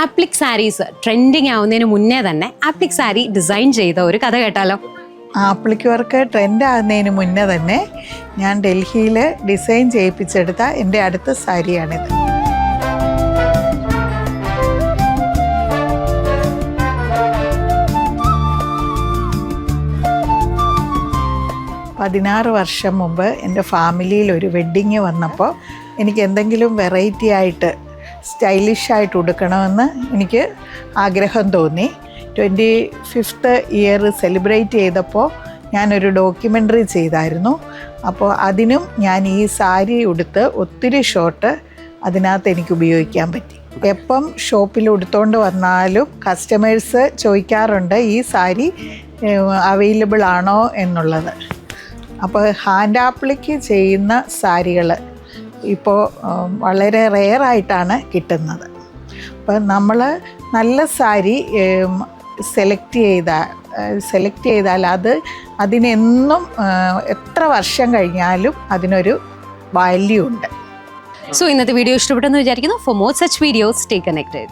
Appliqué saris trending ആവുന്നതിന് മുന്നേ തന്നെ ആപ്ലിക് സാരി ഡിസൈൻ ചെയ്ത ഒരു കഥ കേട്ടാലോ? ആപ്ലിക് വർക്ക് ട്രെൻഡ് ആകുന്നതിന് മുന്നേ തന്നെ ഞാൻ ഡൽഹിയിൽ ഡിസൈൻ ചെയ്യിപ്പിച്ചെടുത്ത എൻ്റെ അടുത്ത സാരിയാണിത്. പതിനാറ് വർഷം മുമ്പ് എൻ്റെ ഫാമിലിയിൽ ഒരു വെഡ്ഡിങ് വന്നപ്പോൾ എനിക്ക് എന്തെങ്കിലും വെറൈറ്റി ആയിട്ട് സ്റ്റൈലിഷായിട്ട് ഉടുക്കണമെന്ന് എനിക്ക് ആഗ്രഹം തോന്നി. 25th ഇയർ സെലിബ്രേറ്റ് ചെയ്തപ്പോൾ ഞാനൊരു ഡോക്യുമെൻ്ററി ചെയ്തായിരുന്നു. അപ്പോൾ അതിനും ഞാൻ ഈ സാരി ഉടുത്ത് ഒത്തിരി ഷോട്ട് അതിനകത്ത് എനിക്ക് ഉപയോഗിക്കാൻ പറ്റി. എപ്പം ഷോപ്പിൽ ഉടുത്തോണ്ട് വന്നാലും കസ്റ്റമേഴ്സ് ചോദിക്കാറുണ്ട് ഈ സാരി അവൈലബിൾ ആണോ എന്നുള്ളത്. അപ്പോൾ ഹാൻഡ് ആപ്ലിക്ക് ചെയ്യുന്ന സാരികൾ ഇപ്പോൾ വളരെ റെയറായിട്ടാണ് കിട്ടുന്നത്. അപ്പോൾ നമ്മൾ നല്ല സാരി സെലക്ട് ചെയ്താൽ അതിനെന്നും എത്ര വർഷം കഴിഞ്ഞാലും അതിനൊരു വാല്യൂ ഉണ്ട്. സോ ഇന്നത്തെ വീഡിയോ ഇഷ്ടപ്പെട്ടെന്ന് വിചാരിക്കുന്നു. For more such videos stay connected.